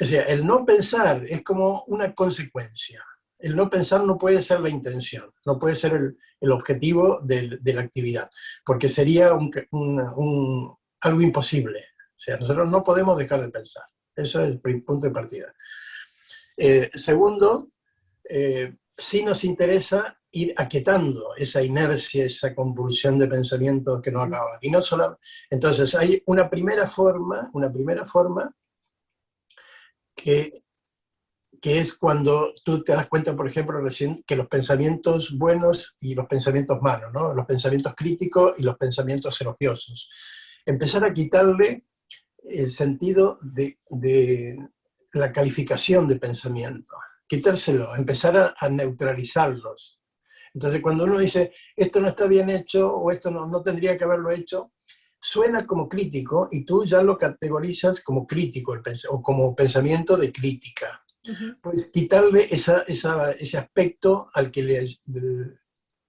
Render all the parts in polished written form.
O sea, el no pensar es como una consecuencia. El no pensar no puede ser la intención, no puede ser el objetivo de la actividad, porque sería algo imposible. O sea, nosotros no podemos dejar de pensar. Eso es el punto de partida. Segundo, sí nos interesa ir aquietando esa inercia, esa convulsión de pensamiento que no acaba. Y no solo, entonces hay una primera forma que, que es cuando tú te das cuenta, por ejemplo, recién, que los pensamientos buenos y los pensamientos malos, ¿no? Los pensamientos críticos y los pensamientos elogiosos. Empezar a quitarle el sentido de la calificación de pensamiento, quitárselo, empezar a neutralizarlos. Entonces, cuando uno dice, esto no está bien hecho o esto no tendría que haberlo hecho, suena como crítico y tú ya lo categorizas como crítico o como pensamiento de crítica. Pues quitarle ese aspecto al que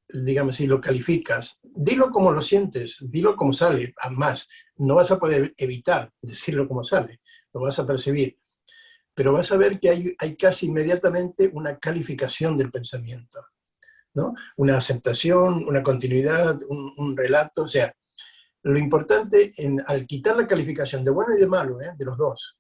digamos, si lo calificas, dilo como lo sientes, dilo como sale. Además, no vas a poder evitar decirlo como sale, lo vas a percibir. Pero vas a ver que hay casi inmediatamente una calificación del pensamiento, ¿no? Una aceptación, una continuidad, un relato. O sea, lo importante al quitar la calificación de bueno y de malo, de los dos,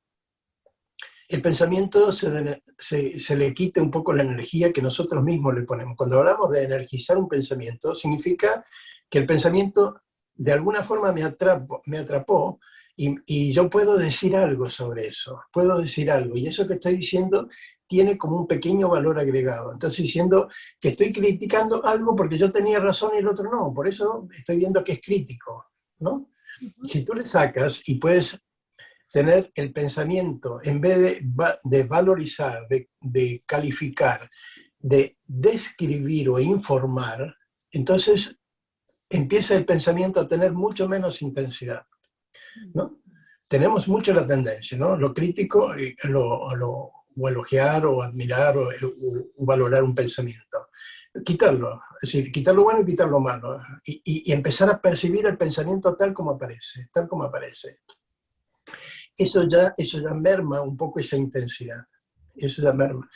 el pensamiento se le quita un poco la energía que nosotros mismos le ponemos. Cuando hablamos de energizar un pensamiento, significa que el pensamiento de alguna forma me atrapó y yo puedo decir algo sobre eso, puedo decir algo, y eso que estoy diciendo tiene como un pequeño valor agregado. Entonces diciendo que estoy criticando algo porque yo tenía razón y el otro no, por eso estoy viendo que es crítico, ¿no? Si tú le sacas y puedes tener el pensamiento, en vez de valorizar, de calificar, de describir o informar, entonces empieza el pensamiento a tener mucho menos intensidad, ¿no? Tenemos mucho la tendencia, ¿no? Lo crítico, o elogiar, o admirar, o valorar un pensamiento. Quitarlo, es decir, quitar lo bueno y quitar lo malo, y empezar a percibir el pensamiento tal como aparece, tal como aparece. Eso ya merma un poco esa intensidad, eso ya merma.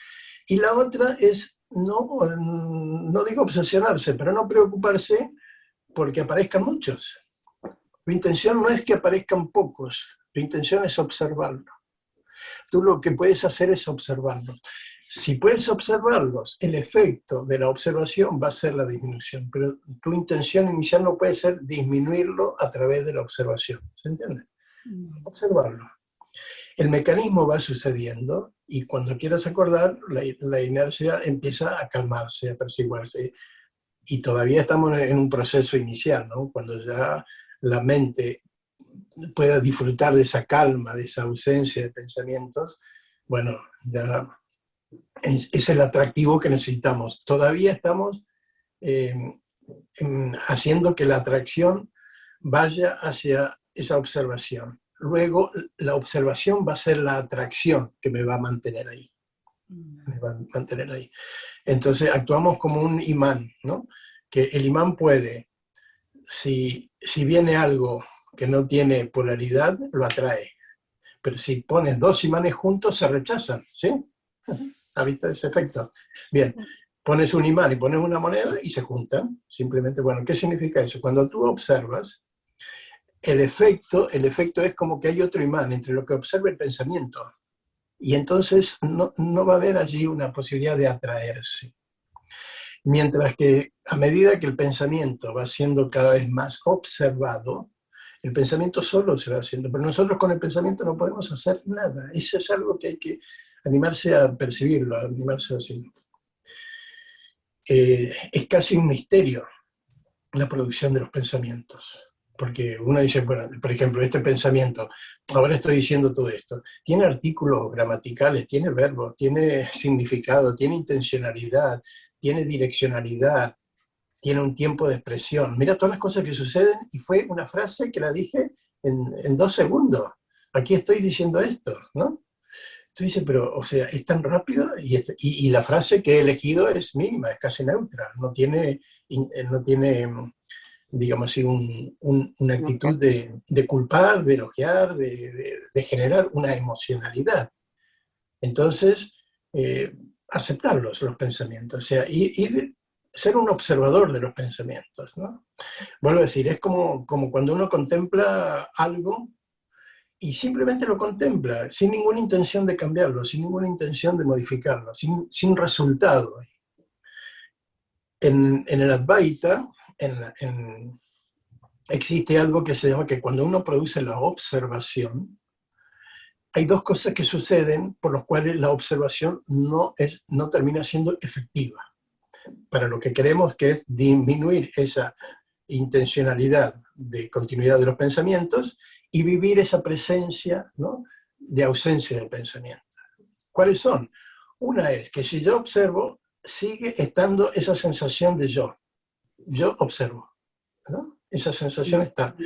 Y la otra es, no digo obsesionarse, pero no preocuparse porque aparezcan muchos. Tu intención no es que aparezcan pocos, tu intención es observarlo. Tú lo que puedes hacer es observarlos. Si puedes observarlos, el efecto de la observación va a ser la disminución, pero tu intención inicial no puede ser disminuirlo a través de la observación. ¿Se entiende? Observarlo. El mecanismo va sucediendo y cuando quieras acordar, la inercia empieza a calmarse, a apaciguarse. Y todavía estamos en un proceso inicial, ¿no? Cuando ya la mente pueda disfrutar de esa calma, de esa ausencia de pensamientos, bueno, ya es el atractivo que necesitamos. Todavía estamos haciendo que la atracción vaya hacia esa observación. Luego, la observación va a ser la atracción que me va a mantener ahí. Me va a mantener ahí. Entonces, actuamos como un imán, ¿no? Que el imán puede, si viene algo que no tiene polaridad, lo atrae. Pero si pones dos imanes juntos, se rechazan, ¿sí? ¿Has visto ese efecto? Bien, pones un imán y pones una moneda y se juntan. Simplemente, bueno, ¿qué significa eso? Cuando tú observas, el efecto es como que hay otro imán entre lo que observa el pensamiento. Y entonces no va a haber allí una posibilidad de atraerse. Mientras que a medida que el pensamiento va siendo cada vez más observado, el pensamiento solo se va haciendo. Pero nosotros con el pensamiento no podemos hacer nada. Eso es algo que hay que animarse a percibirlo, animarse así. Es casi un misterio la producción de los pensamientos. Porque uno dice, bueno, por ejemplo, este pensamiento, ahora estoy diciendo todo esto, tiene artículos gramaticales, tiene verbos, tiene significado, tiene intencionalidad, tiene direccionalidad, tiene un tiempo de expresión. Mira todas las cosas que suceden y fue una frase que la dije en 2 segundos. Aquí estoy diciendo esto, ¿no? Tú dices, pero, o sea, es tan rápido y la frase que he elegido es mínima, es casi neutra, no tiene digamos así, una actitud de culpar, de elogiar, de generar una emocionalidad. Entonces, aceptarlos, los pensamientos, o sea, ser un observador de los pensamientos, ¿no? Vuelvo a decir, es como cuando uno contempla algo y simplemente lo contempla, sin ninguna intención de cambiarlo, sin ninguna intención de modificarlo, sin resultado. En el Advaita existe algo que se llama que cuando uno produce la observación, hay dos cosas que suceden por las cuales la observación no termina siendo efectiva. Para lo que queremos, que es disminuir esa intencionalidad de continuidad de los pensamientos y vivir esa presencia, ¿no?, de ausencia de pensamiento. ¿Cuáles son? Una es que si yo observo, sigue estando esa sensación de yo observo, ¿no? Esa sensación está.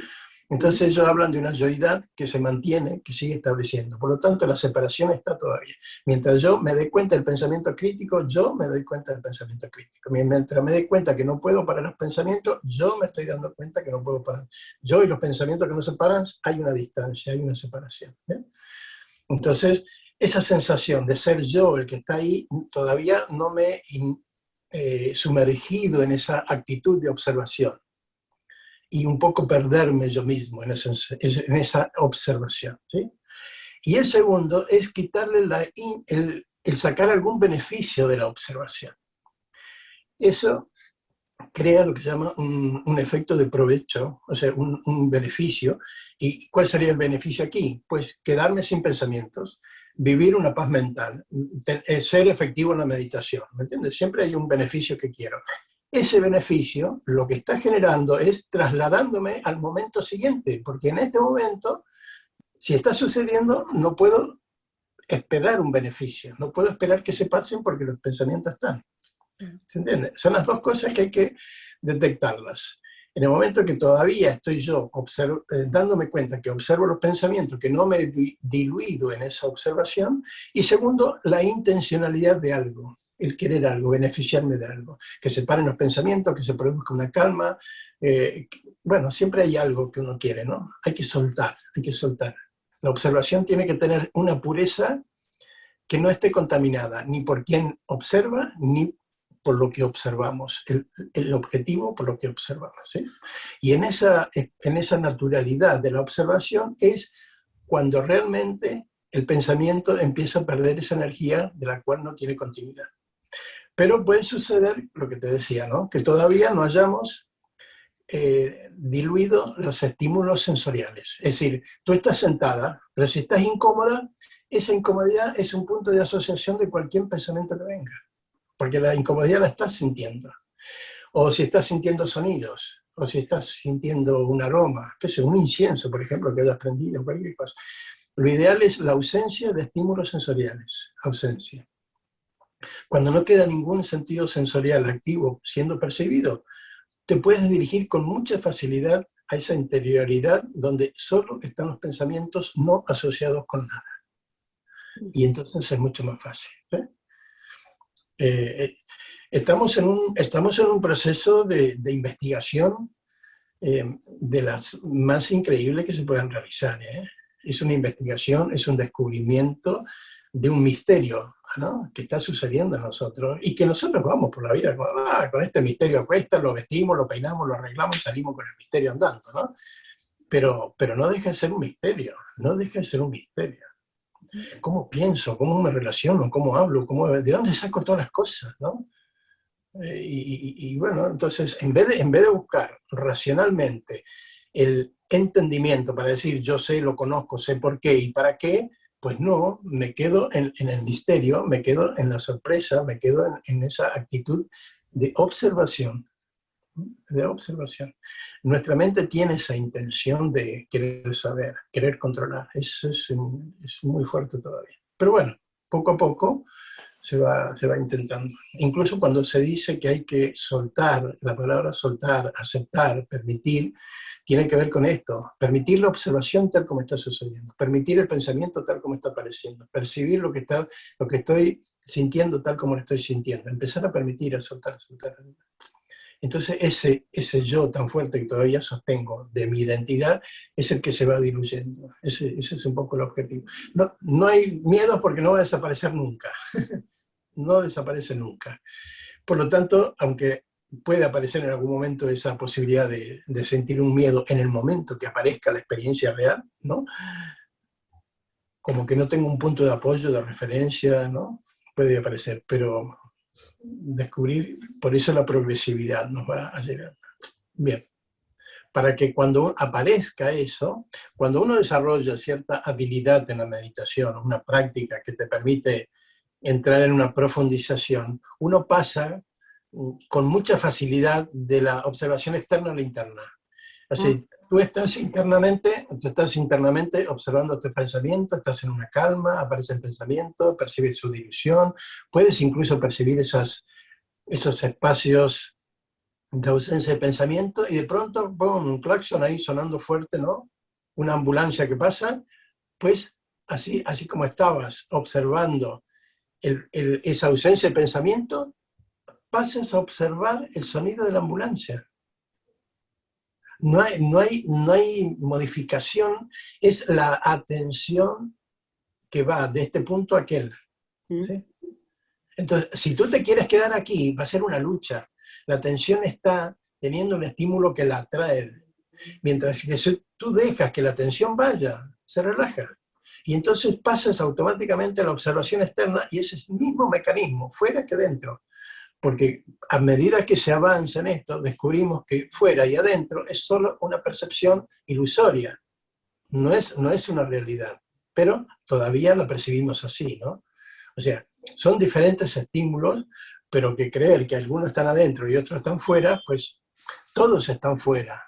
Entonces ellos hablan de una yoidad que se mantiene, que sigue estableciendo. Por lo tanto, la separación está todavía. Mientras yo me dé cuenta del pensamiento crítico, yo me doy cuenta del pensamiento crítico. Mientras me doy cuenta que no puedo parar los pensamientos, yo me estoy dando cuenta que no puedo parar. Yo y los pensamientos que no se paran, hay una distancia, hay una separación. ¿Bien? Entonces, esa sensación de ser yo el que está ahí, todavía no me he sumergido en esa actitud de observación. Y un poco perderme yo mismo en esa observación, ¿sí? Y el segundo es quitarle el sacar algún beneficio de la observación. Eso crea lo que se llama un efecto de provecho, o sea, un beneficio. ¿Y cuál sería el beneficio aquí? Pues quedarme sin pensamientos, vivir una paz mental, ser efectivo en la meditación, ¿me entiendes? Siempre hay un beneficio que quiero. Ese beneficio lo que está generando es trasladándome al momento siguiente, porque en este momento, si está sucediendo, no puedo esperar un beneficio, no puedo esperar que se pasen porque los pensamientos están. ¿Se entiende? Son las dos cosas que hay que detectarlas. En el momento que todavía estoy yo dándome cuenta que observo los pensamientos, que no me he diluido en esa observación, y segundo, la intencionalidad de algo, el querer algo, beneficiarme de algo, que se paren los pensamientos, que se produzca una calma. Bueno, siempre hay algo que uno quiere, ¿no? Hay que soltar, hay que soltar. La observación tiene que tener una pureza que no esté contaminada ni por quien observa, ni por lo que observamos, el objetivo por lo que observamos, ¿sí? Y en esa naturalidad de la observación es cuando realmente el pensamiento empieza a perder esa energía de la cual no tiene continuidad. Pero puede suceder lo que te decía, ¿no?, que todavía no hayamos diluido los estímulos sensoriales. Es decir, tú estás sentada, pero si estás incómoda, esa incomodidad es un punto de asociación de cualquier pensamiento que venga, porque la incomodidad la estás sintiendo. O si estás sintiendo sonidos, o si estás sintiendo un aroma, qué sé, un incienso, por ejemplo, que hayas prendido, cualquier cosa. Lo ideal es la ausencia de estímulos sensoriales, ausencia. Cuando no queda ningún sentido sensorial activo siendo percibido, te puedes dirigir con mucha facilidad a esa interioridad donde solo están los pensamientos no asociados con nada. Y entonces es mucho más fácil, ¿eh? Estamos en un proceso de investigación de las más increíbles que se puedan realizar, ¿eh? Es una investigación, es un descubrimiento de un misterio, ¿no?, que está sucediendo en nosotros y que nosotros vamos por la vida con este misterio a cuestas, lo vestimos, lo peinamos, lo arreglamos y salimos con el misterio andando, ¿no? Pero no deja de ser un misterio, no deja de ser un misterio. ¿Cómo pienso? ¿Cómo me relaciono? ¿Cómo hablo? ¿De dónde saco todas las cosas, no? Y bueno, entonces, en vez de buscar racionalmente el entendimiento para decir yo sé, lo conozco, sé por qué y para qué, pues no, me quedo en el misterio, me quedo en la sorpresa, me quedo en esa actitud de observación, de observación. Nuestra mente tiene esa intención de querer saber, querer controlar. Eso es muy fuerte todavía. Pero bueno, poco a poco se va intentando. Incluso cuando se dice que hay que soltar, la palabra soltar, aceptar, permitir, tiene que ver con esto. Permitir la observación tal como está sucediendo, permitir el pensamiento tal como está apareciendo, percibir lo que estoy sintiendo tal como lo estoy sintiendo, empezar a permitir, a soltar, a soltar. Entonces ese yo tan fuerte que todavía sostengo de mi identidad es el que se va diluyendo. Ese es un poco el objetivo. No hay miedo porque no va a desaparecer nunca. No desaparece nunca. Por lo tanto, aunque puede aparecer en algún momento esa posibilidad de sentir un miedo en el momento que aparezca la experiencia real, ¿no? Como que no tengo un punto de apoyo, de referencia, ¿no? Puede aparecer, pero descubrir, por eso la progresividad nos va a llegar. Bien, para que cuando aparezca eso, cuando uno desarrolla cierta habilidad en la meditación, una práctica que te permite entrar en una profundización, uno pasa con mucha facilidad de la observación externa a la interna. Así, tú estás internamente observando tus pensamientos, estás en una calma, aparecen pensamientos, percibes su dirección, puedes incluso percibir esos espacios de ausencia de pensamiento y de pronto, ¡bum!, un claxon ahí sonando fuerte, ¿no? Una ambulancia que pasa, pues así como estabas observando esa ausencia de pensamiento, pasas a observar el sonido de la ambulancia. No hay modificación, es la atención que va de este punto a aquel. ¿Sí? Entonces, si tú te quieres quedar aquí, va a ser una lucha. La atención está teniendo un estímulo que la atrae. Mientras que si tú dejas que la atención vaya, se relaja. Y entonces pasas automáticamente a la observación externa y ese es el mismo mecanismo, fuera que dentro. Porque a medida que se avanza en esto, descubrimos que fuera y adentro es solo una percepción ilusoria, no es una realidad, pero todavía la percibimos así, ¿no? O sea, son diferentes estímulos, pero que creer que algunos están adentro y otros están fuera, pues todos están fuera.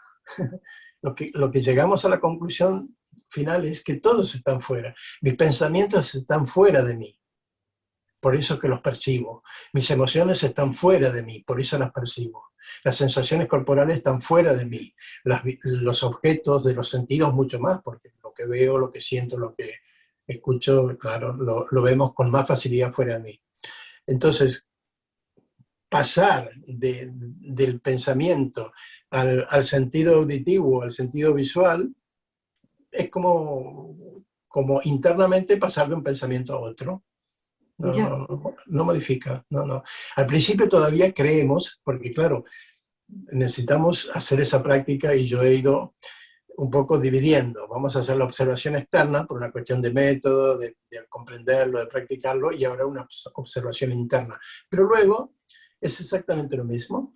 Lo que llegamos a la conclusión final es que todos están fuera. Mis pensamientos están fuera de mí, por eso que los percibo. Mis emociones están fuera de mí, por eso las percibo. Las sensaciones corporales están fuera de mí. Los objetos de los sentidos mucho más, porque lo que veo, lo que siento, lo que escucho, claro, lo vemos con más facilidad fuera de mí. Entonces, pasar del pensamiento al sentido auditivo, al sentido visual, es como internamente pasar de un pensamiento a otro. No modifica, no. Al principio todavía creemos, porque claro, necesitamos hacer esa práctica y yo he ido un poco dividiendo. Vamos a hacer la observación externa por una cuestión de método, de comprenderlo, de practicarlo, y ahora una observación interna. Pero luego es exactamente lo mismo.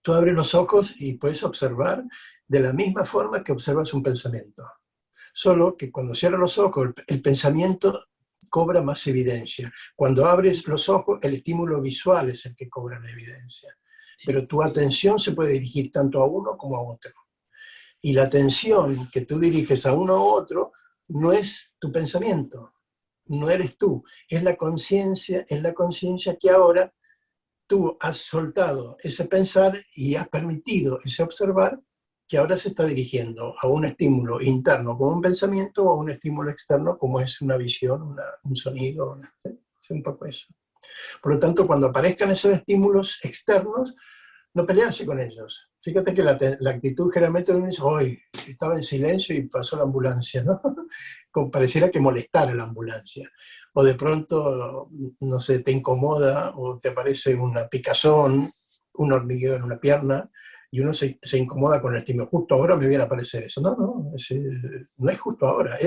Tú abres los ojos y puedes observar de la misma forma que observas un pensamiento. Solo que cuando cierras los ojos, el pensamiento cobra más evidencia. Cuando abres los ojos, el estímulo visual es el que cobra la evidencia. Pero tu atención se puede dirigir tanto a uno como a otro. Y la atención que tú diriges a uno u otro no es tu pensamiento, no eres tú, es la conciencia que ahora tú has soltado ese pensar y has permitido ese observar que ahora se está dirigiendo a un estímulo interno como un pensamiento o a un estímulo externo como es una visión, un sonido, ¿sí? Es un poco eso. Por lo tanto, cuando aparezcan esos estímulos externos, no pelearse con ellos. Fíjate que la actitud generalmente uno dice, hoy estaba en silencio y pasó la ambulancia, ¿no? Como pareciera que molestara la ambulancia. O de pronto, no sé, te incomoda o te aparece una picazón, un hormigueo en una pierna, y uno se incomoda con el estímulo. Justo ahora me viene a aparecer eso. No es justo ahora,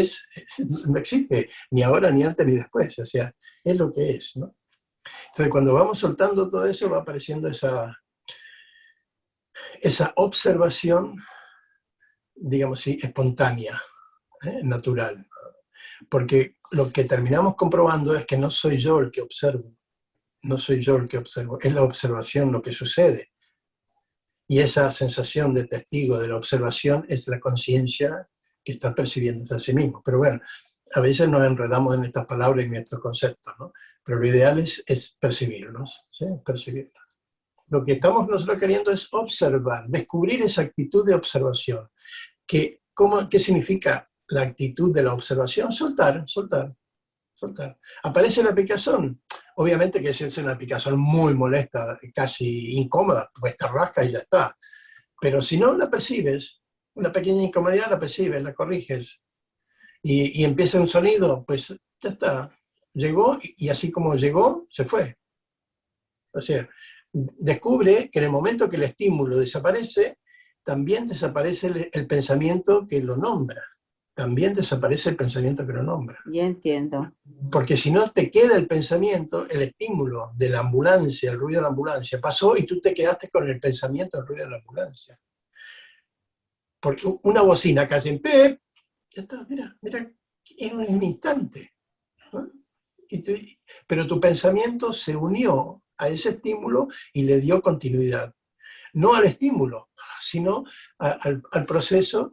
no existe ni ahora, ni antes, ni después. O sea, es lo que es, ¿no? Entonces, cuando vamos soltando todo eso, va apareciendo esa observación, digamos así, espontánea, natural. Porque lo que terminamos comprobando es que no soy yo el que observo, no soy yo el que observo, es la observación lo que sucede. Y esa sensación de testigo de la observación es la conciencia que está percibiéndose a sí mismo. Pero bueno, a veces nos enredamos en estas palabras y en estos conceptos, ¿no? Pero lo ideal es percibirlos, ¿sí? Percibirlos. Lo que estamos nosotros queriendo es observar, descubrir esa actitud de observación. ¿Qué significa la actitud de la observación? Soltar. Aparece la picazón. Obviamente que si es una picazón muy molesta, casi incómoda, pues te rascas y ya está. Pero si no la percibes, una pequeña incomodidad la percibes, la corriges, y empieza un sonido, pues ya está. Llegó y así como llegó, se fue. O sea, descubre que en el momento que el estímulo desaparece, también desaparece el pensamiento que lo nombra. También desaparece el pensamiento que lo nombra. Ya entiendo. Porque si no te queda el pensamiento, el estímulo de la ambulancia, el ruido de la ambulancia, pasó y tú te quedaste con el pensamiento del ruido de la ambulancia. Porque una bocina que hace ¡pep! Ya está, mira, en un instante, ¿no? Pero tu pensamiento se unió a ese estímulo y le dio continuidad. No al estímulo, sino al proceso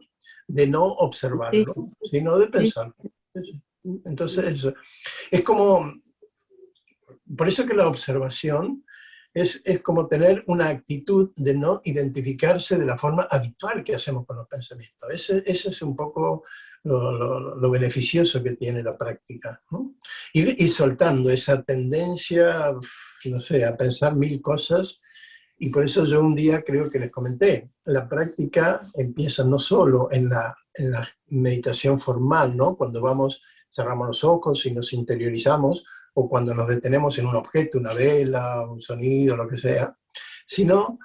de no observarlo, Sí, sino de sí. pensarlo. Entonces, es como, por eso que la observación es como tener una actitud de no identificarse de la forma habitual que hacemos con los pensamientos. Ese es un poco lo beneficioso que tiene la práctica, ¿no? Ir soltando esa tendencia, no sé, a pensar mil cosas. Y por eso yo un día creo que les comenté, la práctica empieza no solo en la meditación formal, ¿no? Cuando vamos, cerramos los ojos y nos interiorizamos, o cuando nos detenemos en un objeto, una vela, un sonido, lo que sea, sino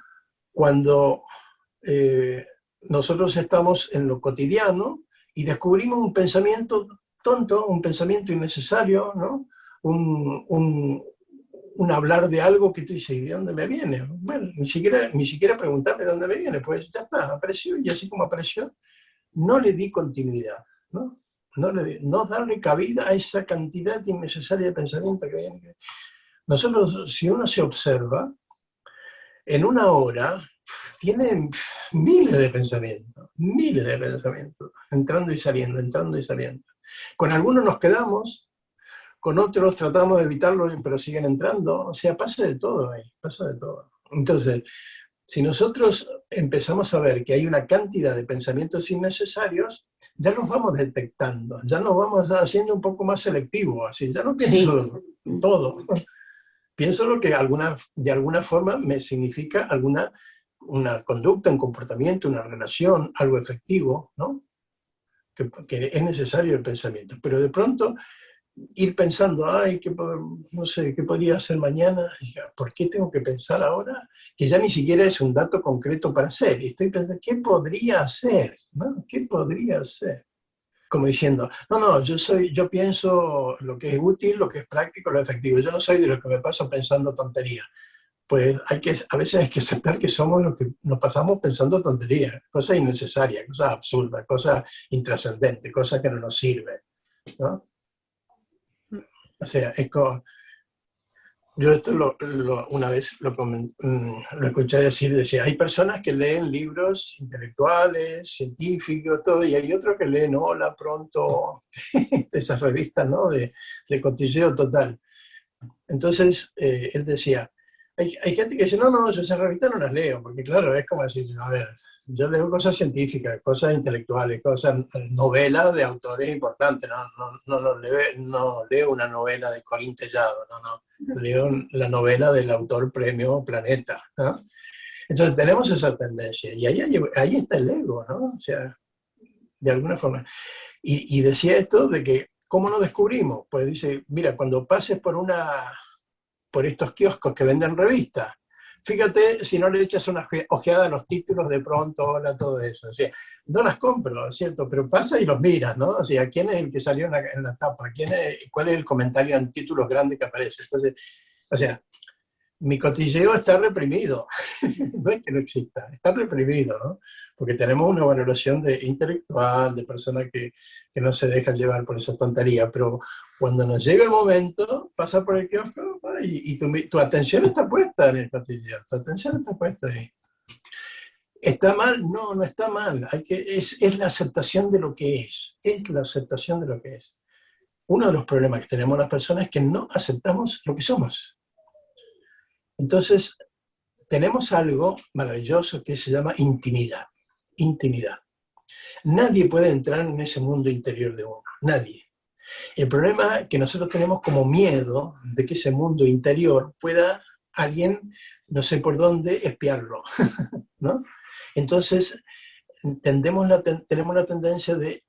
cuando nosotros estamos en lo cotidiano y descubrimos un pensamiento tonto, un pensamiento innecesario, ¿no? Un hablar de algo que tú dices, ¿de dónde me viene? Bueno, ni siquiera preguntarme de dónde me viene, pues ya está, apareció, y así como apareció, no le di continuidad, ¿no? No darle cabida a esa cantidad innecesaria de pensamiento que viene. Nosotros, si uno se observa, en una hora tiene miles de pensamientos, entrando y saliendo, entrando y saliendo. Con algunos nos quedamos, con otros tratamos de evitarlo, pero siguen entrando. O sea, pasa de todo ahí, pasa de todo. Entonces, si nosotros empezamos a ver que hay una cantidad de pensamientos innecesarios, ya los vamos detectando, ya nos vamos haciendo un poco más selectivos, así, ya no pienso todo. Pienso lo que de alguna forma me significa una conducta, un comportamiento, una relación, algo efectivo, ¿no? Que es necesario el pensamiento. Pero de pronto ir pensando, ay, no sé, ¿qué podría hacer mañana? ¿Por qué tengo que pensar ahora? Que ya ni siquiera es un dato concreto para hacer. Y estoy pensando, ¿qué podría hacer? ¿No? ¿Qué podría hacer? Como diciendo, no, yo pienso lo que es útil, lo que es práctico, lo efectivo. Yo no soy de los que me paso pensando tonterías. Pues a veces hay que aceptar que somos los que nos pasamos pensando tonterías, cosas innecesarias, cosas absurdas, cosas intrascendentes, cosas que no nos sirven, ¿no? O sea, es como, yo esto una vez lo escuché decía, hay personas que leen libros intelectuales, científicos, todo, y hay otros que leen Hola, Pronto, esas revistas, ¿no? de cotilleo total. Entonces, él decía, hay gente que dice, no, yo esas revistas no las leo, porque claro, es como decir, a ver, yo leo cosas científicas, cosas intelectuales, novelas de autores importantes, no leo una novela de Corín Tellado, leo la novela del autor premio Planeta, ¿no? Entonces tenemos esa tendencia, y ahí está el ego, ¿no? O sea, de alguna forma. Y decía esto de que, ¿cómo no descubrimos? Pues dice, mira, cuando pases por estos kioscos que venden revistas, fíjate si no le echas una ojeada a los títulos de Pronto, Hola, todo eso. O sea, no las compro, ¿cierto? Pero pasa y los miras, ¿no? O sea, ¿quién es el que salió en la tapa? ¿Cuál es el comentario en títulos grandes que aparece? Entonces, o sea, mi cotilleo está reprimido. No es que no exista, está reprimido, ¿no? Porque tenemos una valoración intelectual, de personas que no se dejan llevar por esa tontería, pero cuando nos llega el momento, pasa por el kiosco y tu atención está puesta en el cotilleo, tu atención está puesta ahí. ¿Está mal? No, no está mal. Es la aceptación de lo que es la aceptación de lo que es. Uno de los problemas que tenemos las personas es que no aceptamos lo que somos. Entonces, tenemos algo maravilloso que se llama intimidad. Intimidad. Nadie puede entrar en ese mundo interior de uno, nadie. El problema es que nosotros tenemos como miedo de que ese mundo interior pueda alguien, no sé por dónde, espiarlo, ¿no? Entonces, tenemos la tendencia de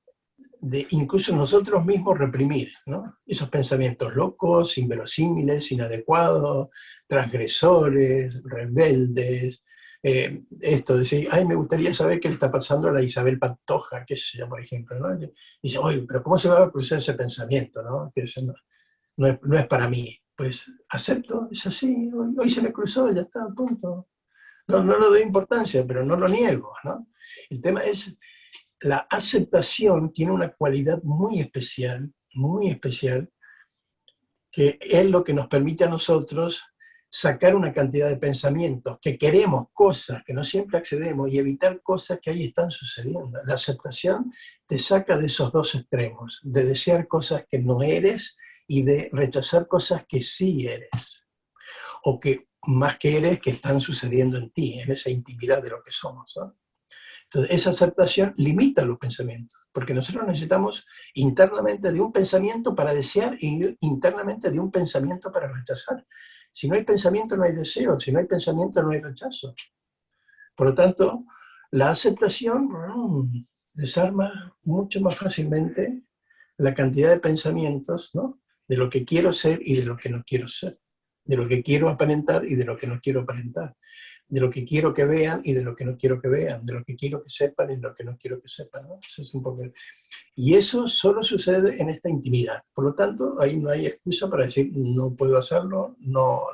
incluso nosotros mismos reprimir, ¿no? Esos pensamientos locos, inverosímiles, inadecuados, transgresores, rebeldes. Esto de decir, ay, me gustaría saber qué le está pasando a la Isabel Pantoja, qué sé yo, por ejemplo, ¿no? Y dice, oye, pero ¿cómo se va a cruzar ese pensamiento, no? Que no es para mí. Pues acepto, es así, hoy se me cruzó, ya está, punto. No lo doy importancia, pero no lo niego, ¿no? El tema es, la aceptación tiene una cualidad muy especial, que es lo que nos permite a nosotros sacar una cantidad de pensamientos, que queremos cosas que no siempre accedemos y evitar cosas que ahí están sucediendo. La aceptación te saca de esos dos extremos, de desear cosas que no eres y de rechazar cosas que sí eres, o que más que eres, que están sucediendo en ti, en esa intimidad de lo que somos, ¿no? Entonces, esa aceptación limita los pensamientos, porque nosotros necesitamos internamente de un pensamiento para desear y internamente de un pensamiento para rechazar. Si no hay pensamiento, no hay deseo. Si no hay pensamiento, no hay rechazo. Por lo tanto, la aceptación desarma mucho más fácilmente la cantidad de pensamientos, ¿no? De lo que quiero ser y de lo que no quiero ser, de lo que quiero aparentar y de lo que no quiero aparentar, de lo que quiero que vean y de lo que no quiero que vean, de lo que quiero que sepan y de lo que no quiero que sepan, ¿no? Eso es un poco... Y eso solo sucede en esta intimidad. Por lo tanto, ahí no hay excusa para decir no puedo hacerlo, no,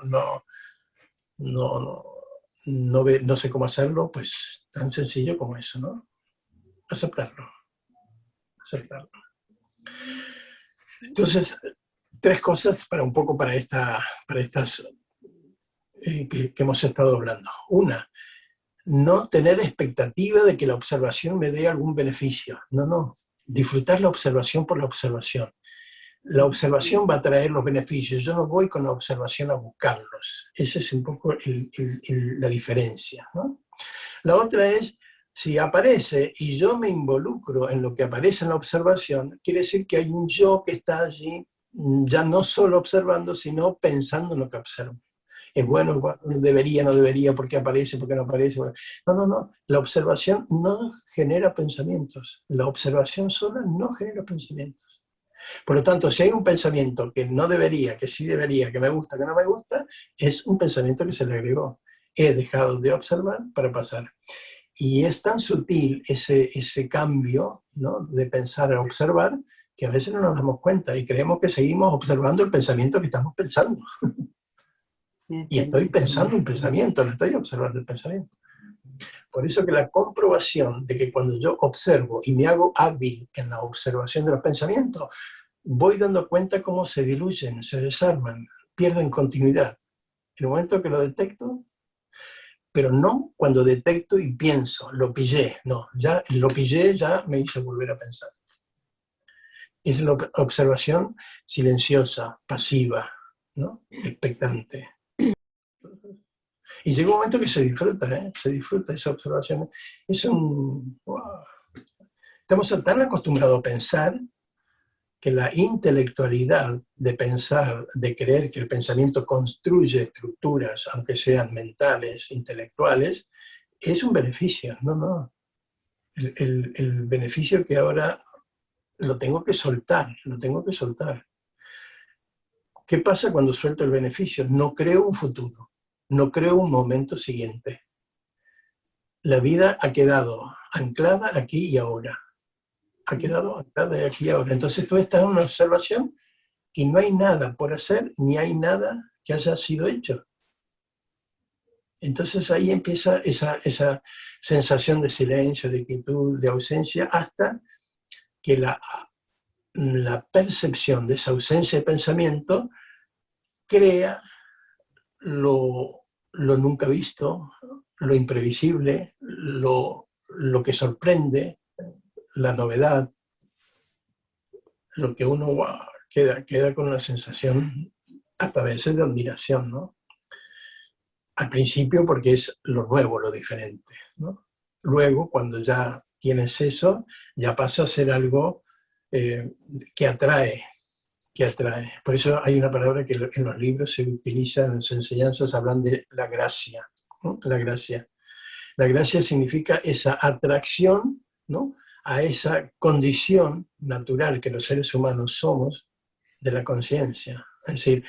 no sé cómo hacerlo, pues tan sencillo como eso, ¿no? Aceptarlo, aceptarlo. Entonces, tres cosas para un poco para estas que hemos estado hablando. Una, no tener expectativa de que la observación me dé algún beneficio. No. Disfrutar la observación por la observación. La observación va a traer los beneficios. Yo no voy con la observación a buscarlos. Esa es un poco la diferencia, ¿no? La otra es, si aparece y yo me involucro en lo que aparece en la observación, quiere decir que hay un yo que está allí, ya no solo observando, sino pensando en lo que observo. Es bueno, debería, no debería, por qué aparece, por qué no aparece. No. La observación no genera pensamientos. La observación sola no genera pensamientos. Por lo tanto, si hay un pensamiento que no debería, que sí debería, que me gusta, que no me gusta, es un pensamiento que se le agregó. He dejado de observar para pasar. Y es tan sutil ese cambio, ¿no? De pensar a observar, que a veces no nos damos cuenta y creemos que seguimos observando el pensamiento que estamos pensando. Y estoy pensando un pensamiento, no estoy observando el pensamiento. Por eso que la comprobación de que cuando yo observo y me hago hábil en la observación de los pensamientos, voy dando cuenta cómo se diluyen, se desarman, pierden continuidad. En el momento que lo detecto, pero no cuando detecto y pienso, lo pillé, no, ya lo pillé, ya me hizo volver a pensar. Es la observación silenciosa, pasiva, ¿no? Expectante. Y llega un momento que se disfruta esa observación. Es un... Wow. Estamos tan acostumbrados a pensar que la intelectualidad de pensar, de creer que el pensamiento construye estructuras, aunque sean mentales, intelectuales, es un beneficio. No. El beneficio que ahora lo tengo que soltar, ¿Qué pasa cuando suelto el beneficio? No creo un futuro, no creo un momento siguiente. La vida ha quedado anclada aquí y ahora. Ha quedado anclada aquí y ahora. Entonces tú estás en una observación y no hay nada por hacer, ni hay nada que haya sido hecho. Entonces ahí empieza esa sensación de silencio, de quietud, de ausencia, hasta que la percepción de esa ausencia de pensamiento crea lo nunca visto, lo imprevisible, lo que sorprende, la novedad, lo que uno queda con una sensación hasta a veces de admiración, ¿no? Al principio porque es lo nuevo, lo diferente, ¿no? Luego, cuando ya tienes eso, ya pasa a ser algo que atrae, que atrae. Por eso hay una palabra que en los libros se utiliza, en las enseñanzas hablan de la gracia, ¿no? La gracia. La gracia significa esa atracción, ¿no?, a esa condición natural que los seres humanos somos de la conciencia. Es decir,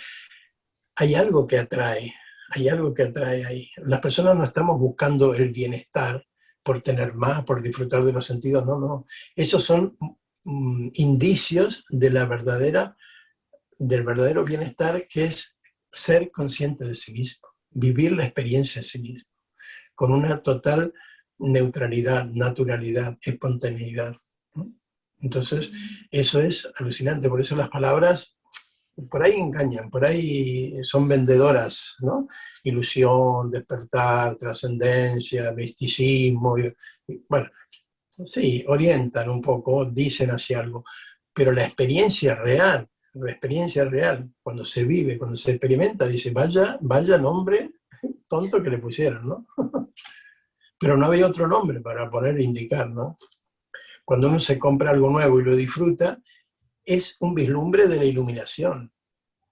hay algo que atrae, hay algo que atrae ahí. Las personas no estamos buscando el bienestar por tener más, por disfrutar de los sentidos, no, no. Esos son indicios de la del verdadero bienestar, que es ser consciente de sí mismo, vivir la experiencia de sí mismo, con una total neutralidad, naturalidad, espontaneidad, ¿no? Entonces, eso es alucinante. Por eso las palabras por ahí engañan, por ahí son vendedoras, ¿no? Ilusión, despertar, trascendencia, misticismo, bueno, sí, orientan un poco, dicen hacia algo, pero la experiencia real, cuando se vive, cuando se experimenta, dice, vaya nombre tonto que le pusieron, ¿no? Pero no había otro nombre para poner e indicar, ¿no? Cuando uno se compra algo nuevo y lo disfruta, es un vislumbre de la iluminación.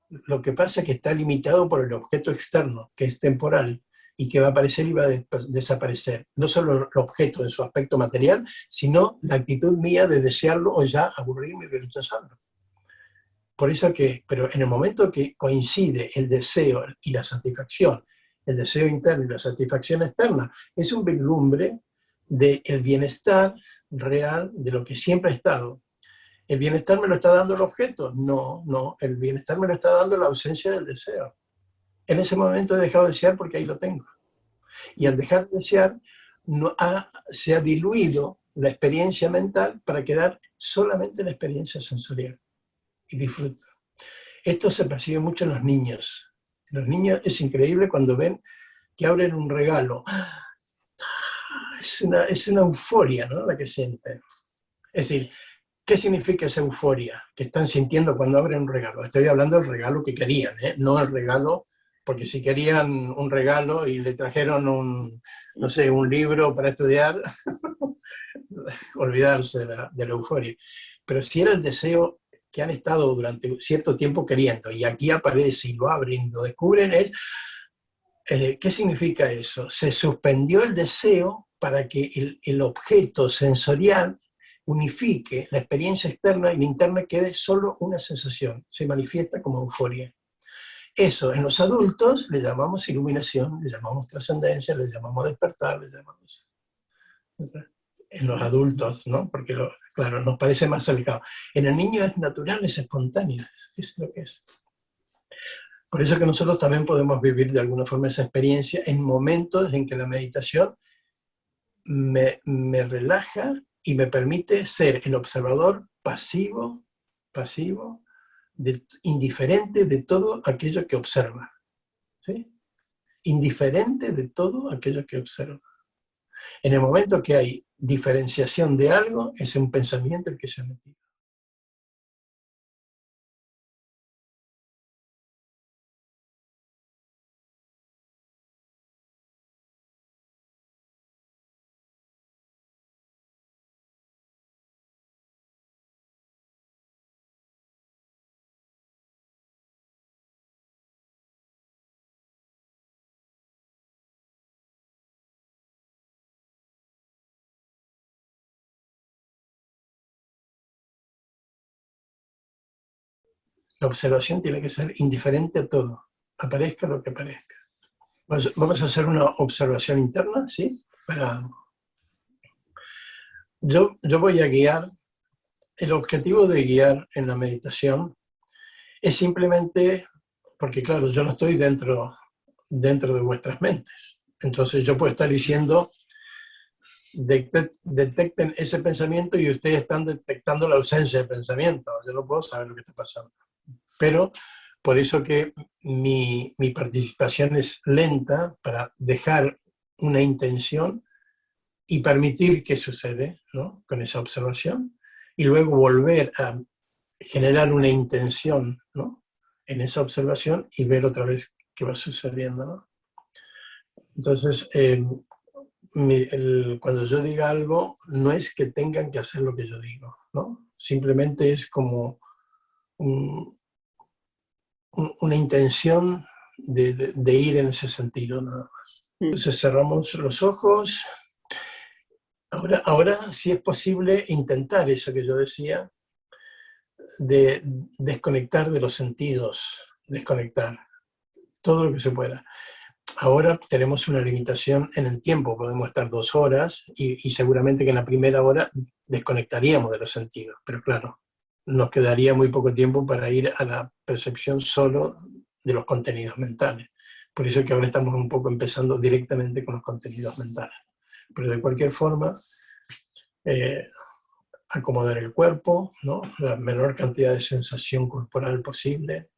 Lo que pasa es que está limitado por el objeto externo, que es temporal, y que va a aparecer y va a desaparecer. No solo el objeto en su aspecto material, sino la actitud mía de desearlo o ya aburrirme y rechazarlo. Por eso que, pero en el momento que coincide el deseo y la satisfacción, el deseo interno y la satisfacción externa, es un vislumbre del bienestar real de lo que siempre ha estado. ¿El bienestar me lo está dando el objeto? No, no, el bienestar me lo está dando la ausencia del deseo. En ese momento he dejado de desear porque ahí lo tengo. Y al dejar de desear, se ha diluido la experiencia mental para quedar solamente la experiencia sensorial. Y disfruto. Esto se percibe mucho en los niños. En los niños es increíble cuando ven que abren un regalo. Es una euforia, ¿no?, la que sienten. Es decir, ¿qué significa esa euforia que están sintiendo cuando abren un regalo? Estoy hablando del regalo que querían, ¿eh? No el regalo, porque si querían un regalo y le trajeron no sé, un libro para estudiar, olvidarse de la euforia. Pero si era el deseo que han estado durante cierto tiempo queriendo, y aquí aparece y lo abren, lo descubren, ¿qué significa eso? Se suspendió el deseo para que el objeto sensorial unifique la experiencia externa y la interna, quede solo una sensación, se manifiesta como euforia. Eso en los adultos le llamamos iluminación, le llamamos trascendencia, le llamamos despertar, le llamamos... En los adultos, ¿no? Porque, claro, nos parece más cercano. En el niño es natural, es espontáneo, es lo que es. Por eso que nosotros también podemos vivir de alguna forma esa experiencia en momentos en que la meditación me relaja y me permite ser el observador pasivo, indiferente de todo aquello que observa, ¿sí? Indiferente de todo aquello que observa. En el momento que hay diferenciación de algo, es un pensamiento el que se ha metido. La observación tiene que ser indiferente a todo, aparezca lo que aparezca. Vamos a hacer una observación interna, ¿sí? Yo voy a guiar. El objetivo de guiar en la meditación es simplemente, porque claro, yo no estoy dentro de vuestras mentes. Entonces yo puedo estar diciendo, detecten ese pensamiento, y ustedes están detectando la ausencia de pensamiento. Yo no puedo saber lo que está pasando. Pero por eso que mi participación es lenta, para dejar una intención y permitir qué sucede, ¿no?, con esa observación, y luego volver a generar una intención, ¿no?, en esa observación, y ver otra vez qué va sucediendo, ¿no? Entonces, cuando yo diga algo, no es que tengan que hacer lo que yo digo, ¿no? Simplemente es como una intención de ir en ese sentido, nada más. Entonces cerramos los ojos. Ahora sí es posible intentar eso que yo decía, de desconectar de los sentidos, desconectar todo lo que se pueda. Ahora tenemos una limitación en el tiempo, podemos estar 2 horas y seguramente que en la primera hora desconectaríamos de los sentidos, pero claro, nos quedaría muy poco tiempo para ir a la percepción solo de los contenidos mentales. Por eso que ahora estamos un poco empezando directamente con los contenidos mentales. Pero de cualquier forma, acomodar el cuerpo, ¿no? La menor cantidad de sensación corporal posible.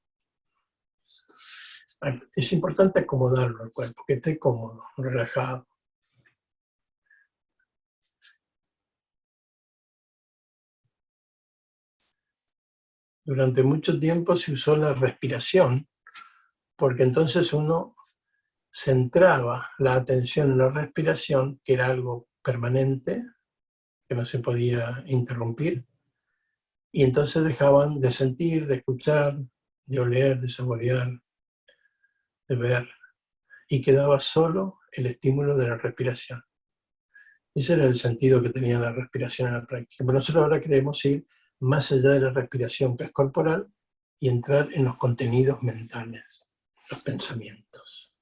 Es importante acomodarlo el cuerpo, que esté cómodo, relajado. Durante mucho tiempo se usó la respiración, porque entonces uno centraba la atención en la respiración, que era algo permanente, que no se podía interrumpir, y entonces dejaban de sentir, de escuchar, de oler, de saborear, de ver, y quedaba solo el estímulo de la respiración. Ese era el sentido que tenía la respiración en la práctica. Pero nosotros ahora queremos ir más allá de la respiración, que es corporal, y entrar en los contenidos mentales, los pensamientos.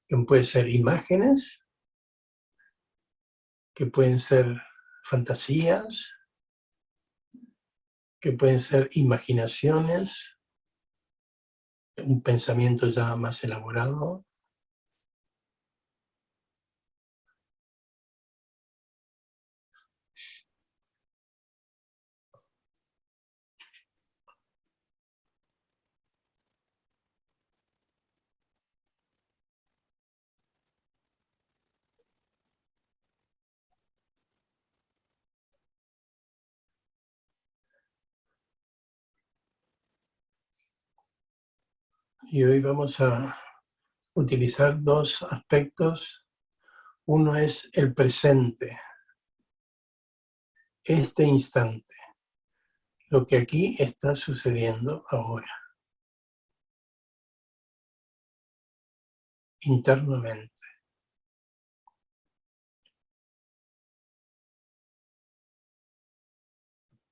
Que pueden ser imágenes, que pueden ser fantasías, que pueden ser imaginaciones, un pensamiento ya más elaborado. Y hoy vamos a utilizar 2 aspectos. Uno es el presente, este instante, lo que aquí está sucediendo ahora, internamente.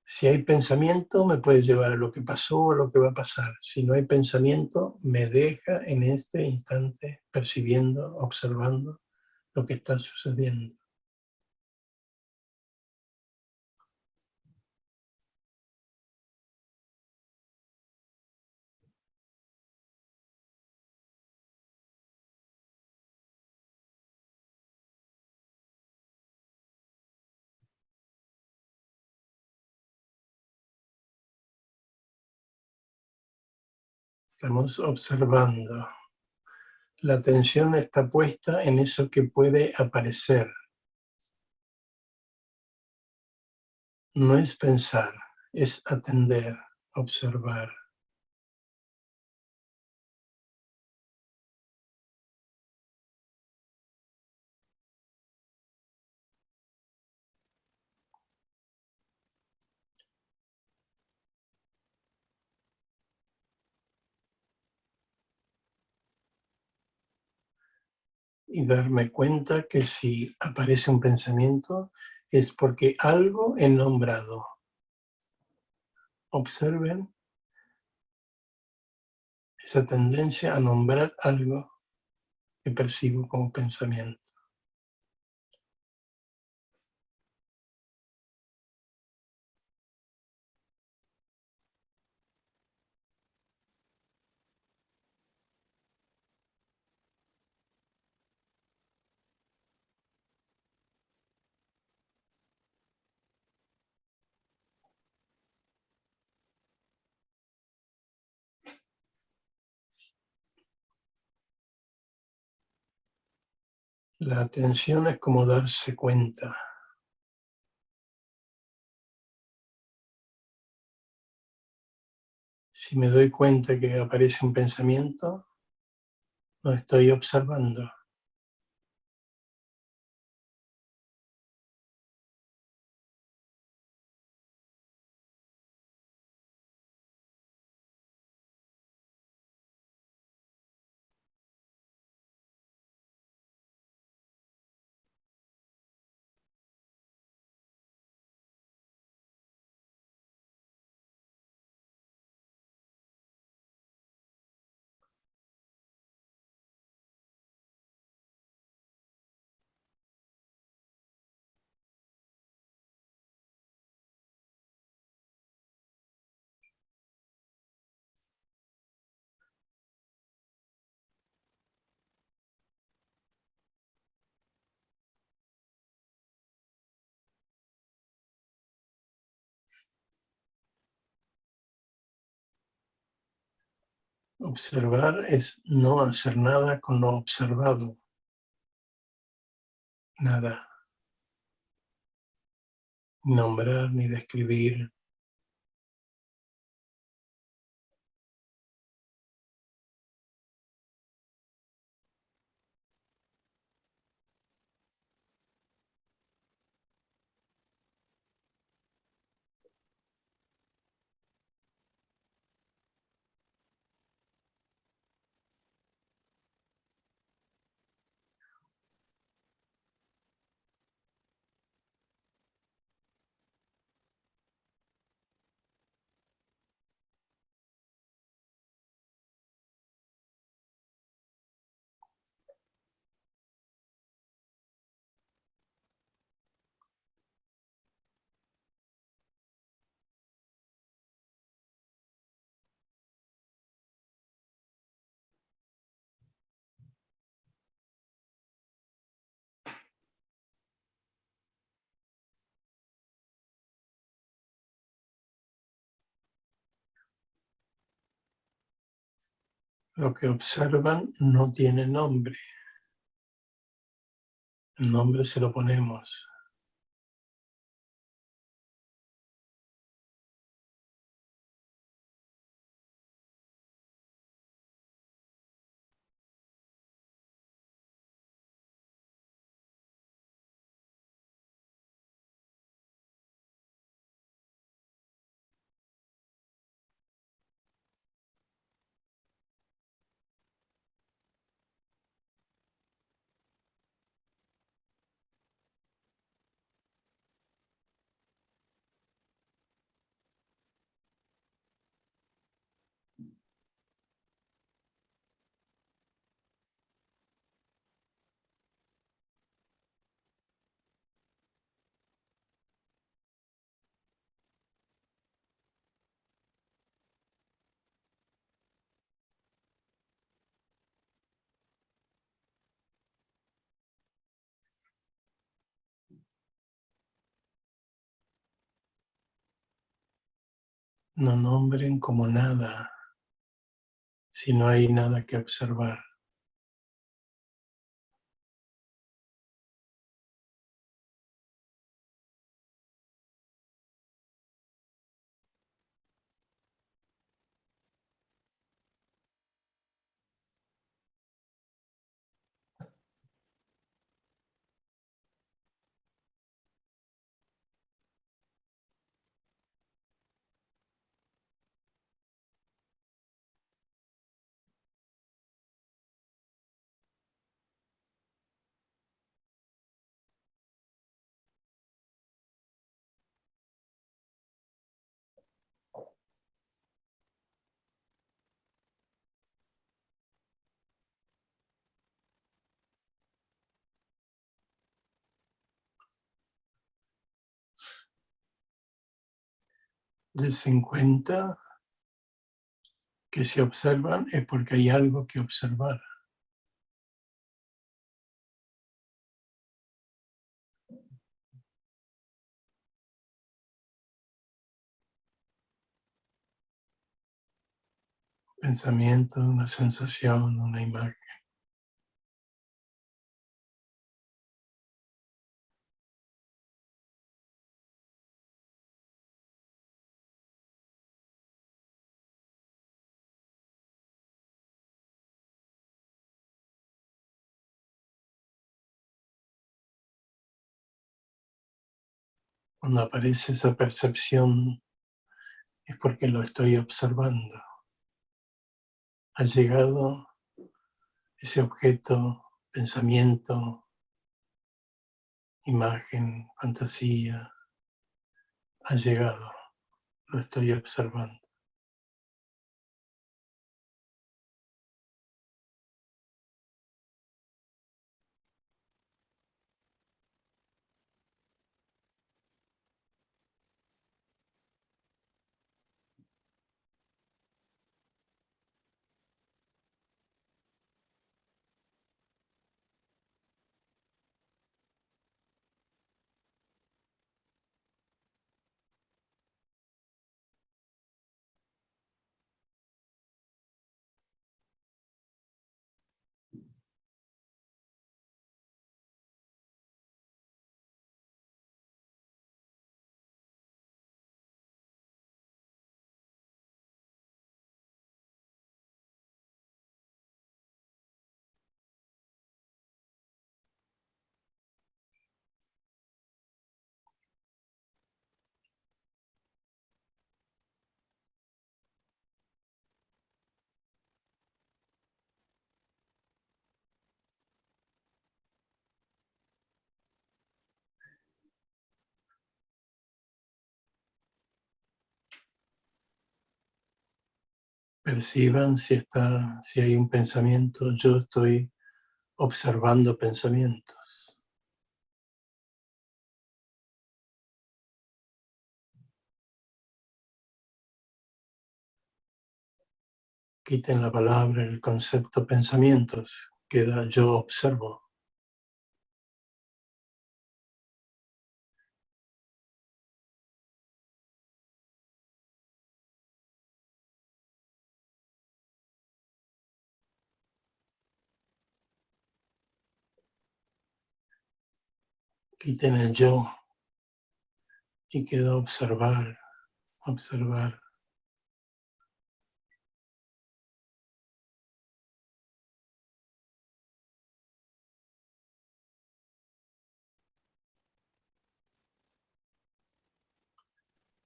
Si hay pensamiento, me puede llevar a lo que pasó o a lo que va a pasar. Si no hay pensamiento, me deja en este instante percibiendo, observando lo que está sucediendo. Estamos observando. La atención está puesta en eso que puede aparecer. No es pensar, es atender, observar. Y darme cuenta que si aparece un pensamiento es porque algo he nombrado. Observen esa tendencia a nombrar algo que percibo como pensamiento. La atención es como darse cuenta. Si me doy cuenta que aparece un pensamiento, lo estoy observando. Observar es no hacer nada con lo observado. Nada. Nombrar ni describir. Lo que observan no tiene nombre. El nombre se lo ponemos. No nombren como nada, si no hay nada que observar. Dense en cuenta que si observan es porque hay algo que observar. Pensamiento, una sensación, una imagen. Cuando aparece esa percepción es porque lo estoy observando. Ha llegado ese objeto, pensamiento, imagen, fantasía, ha llegado, lo estoy observando. Perciban si hay un pensamiento, yo estoy observando pensamientos. Quiten la palabra, el concepto pensamientos, queda yo observo. Quiten el yo y queda observar, observar.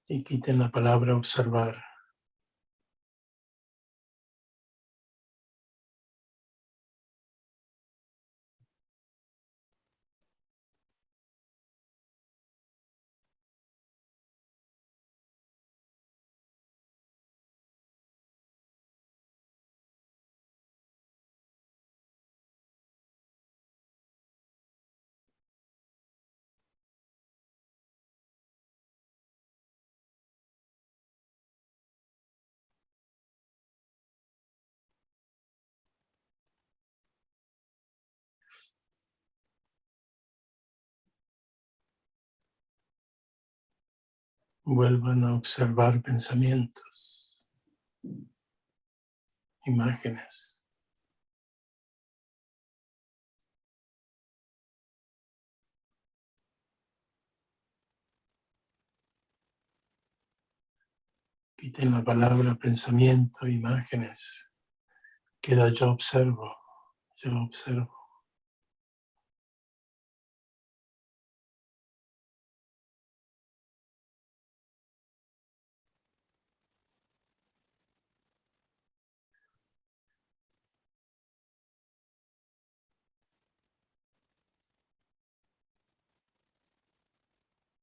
Y quiten la palabra observar. Vuelvan a observar pensamientos, imágenes. Quiten la palabra pensamiento, imágenes. Queda yo observo, yo observo.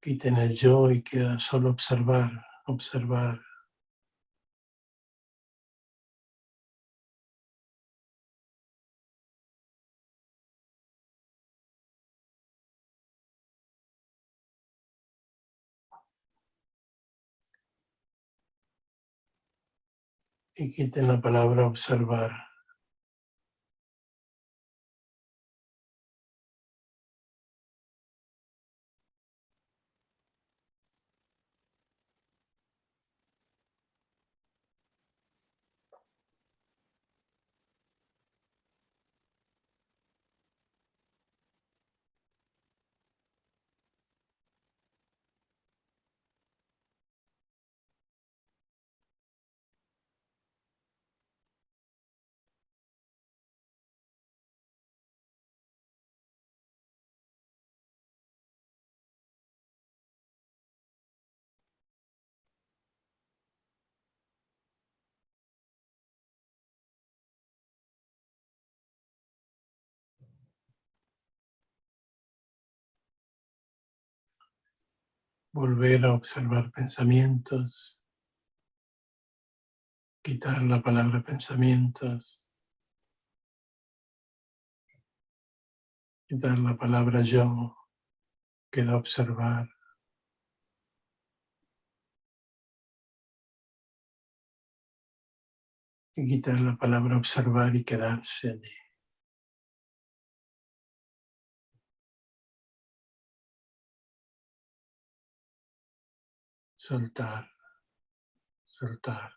Quiten el yo y queda solo observar, observar. Y quiten la palabra observar. Volver a observar pensamientos. Quitar la palabra pensamientos. Quitar la palabra yo. Queda observar. Y quitar la palabra observar y quedarse allí. Soltar, soltar.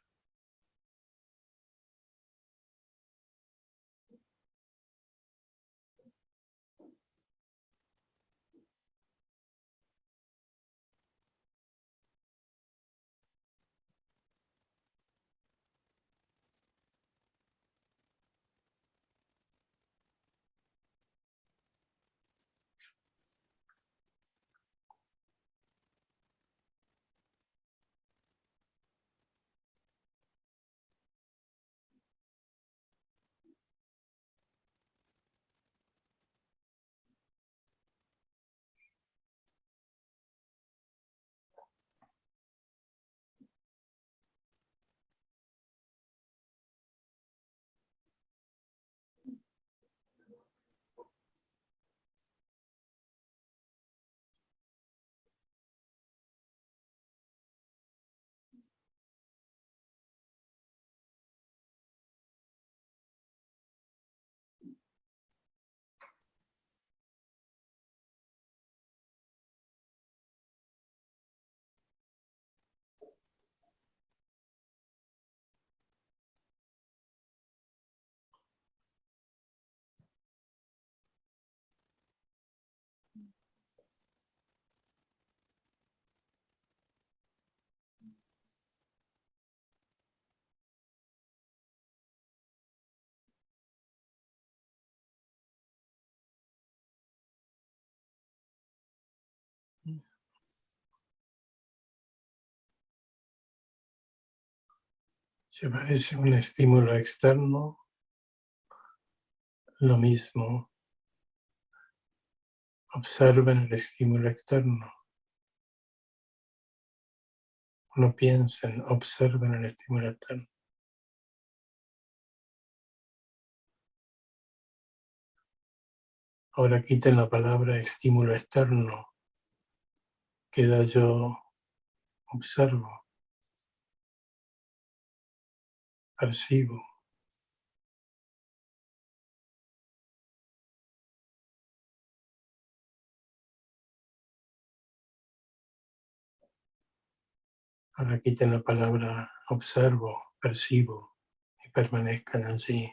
Si aparece un estímulo externo, lo mismo, observen el estímulo externo. No piensen, observen el estímulo externo. Ahora quiten la palabra estímulo externo. Queda yo observo, percibo. Ahora quiten la palabra observo, percibo y permanezcan allí.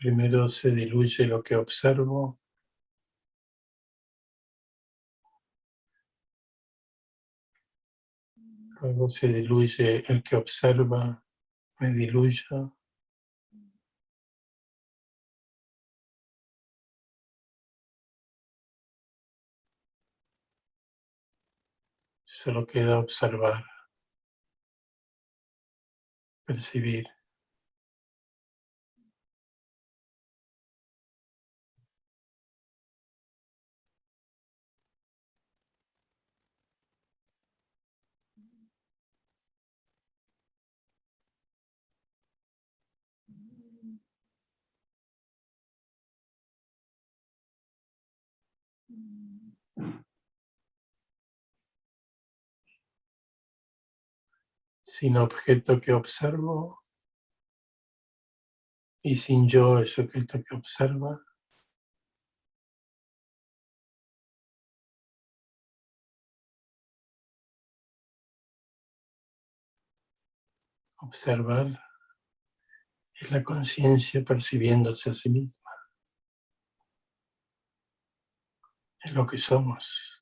Primero se diluye lo que observo, luego se diluye el que observa, me diluyo, solo queda observar, percibir. Sin objeto que observo y sin yo ese objeto que observa, observar es la conciencia percibiéndose a sí misma, es lo que somos.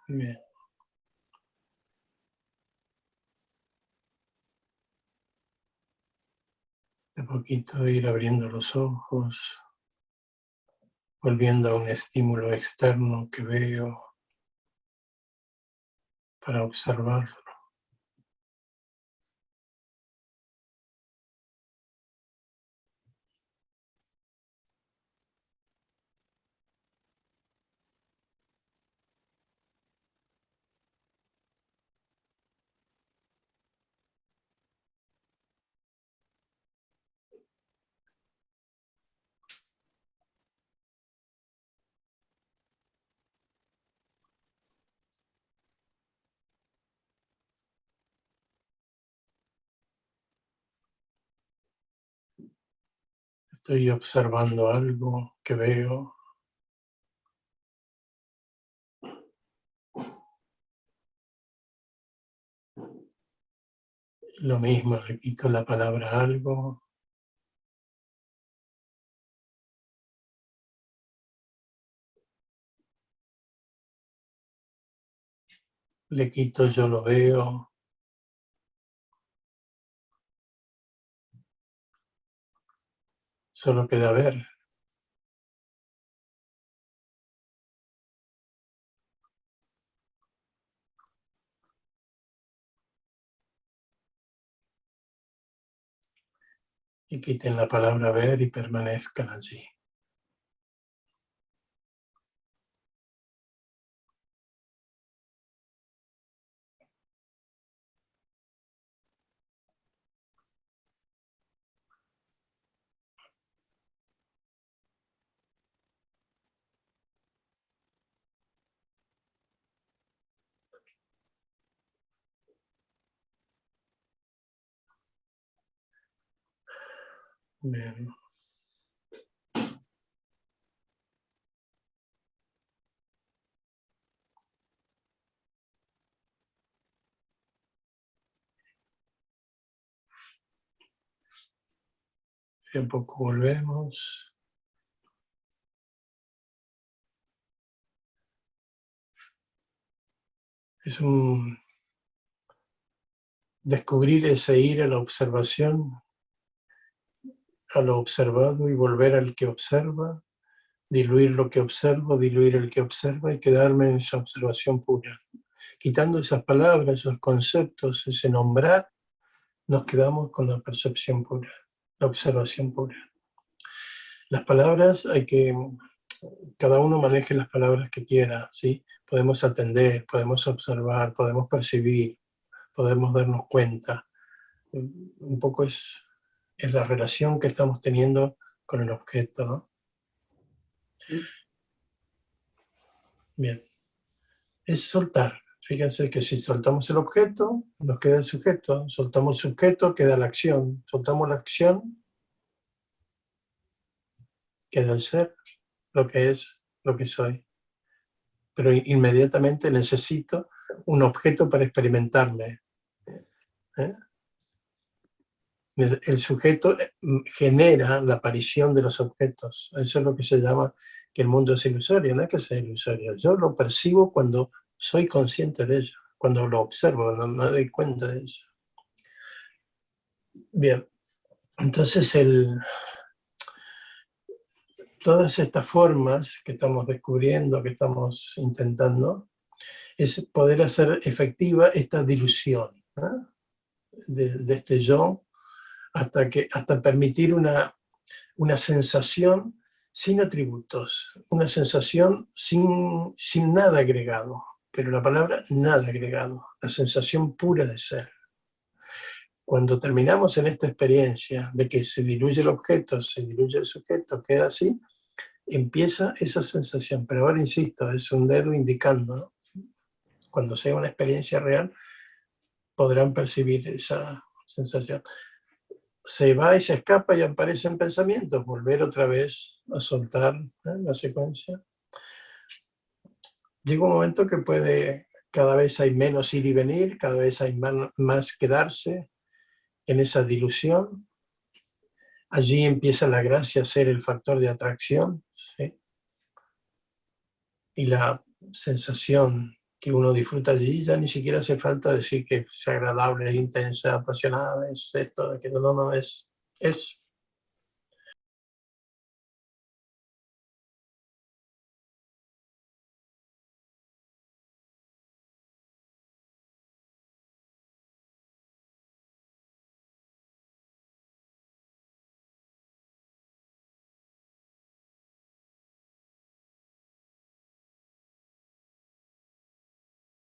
Bien. De poquito ir abriendo los ojos, volviendo a un estímulo externo que veo para observarlo. Estoy observando algo que veo. Lo mismo, le quito la palabra algo. Le quito yo lo veo. Solo queda ver. Y quiten la palabra ver y permanezcan allí. Bien. Y un poco volvemos. Es un descubrir ese ir a la observación, a lo observado y volver al que observa, diluir lo que observo, diluir el que observa y quedarme en esa observación pura. Quitando esas palabras, esos conceptos, ese nombrar, nos quedamos con la percepción pura, la observación pura. Las palabras hay que, cada uno maneje las palabras que quiera, ¿sí? Podemos atender, podemos observar, podemos percibir, podemos darnos cuenta. Un poco es la relación que estamos teniendo con el objeto, ¿no? Bien. Es soltar. Fíjense que si soltamos el objeto, nos queda el sujeto. Soltamos el sujeto, queda la acción. Soltamos la acción, queda el ser, lo que es, lo que soy. Pero inmediatamente necesito un objeto para experimentarme. ¿Eh? El sujeto genera la aparición de los objetos. Eso es lo que se llama que el mundo es ilusorio, no es que sea ilusorio. Yo lo percibo cuando soy consciente de ello, cuando lo observo, no me doy cuenta de ello. Bien, entonces todas estas formas que estamos descubriendo, que estamos intentando, es poder hacer efectiva esta dilución, ¿no? de este yo, hasta permitir una sensación sin atributos, una sensación sin nada agregado, pero la palabra nada agregado, la sensación pura de ser. Cuando terminamos en esta experiencia de que se diluye el objeto, se diluye el sujeto, queda así, empieza esa sensación. Pero ahora insisto, es un dedo indicando, ¿no? Cuando sea una experiencia real, podrán percibir esa sensación. Se va y se escapa y aparecen pensamientos, volver otra vez a soltar, ¿eh?, la secuencia. Llega un momento que cada vez hay menos ir y venir, cada vez hay más quedarse en esa dilución. Allí empieza la gracia a ser el factor de atracción, ¿sí? Y la sensación que uno disfruta allí, ya ni siquiera hace falta decir que es agradable, es intensa, apasionada, es esto, aquello, no, es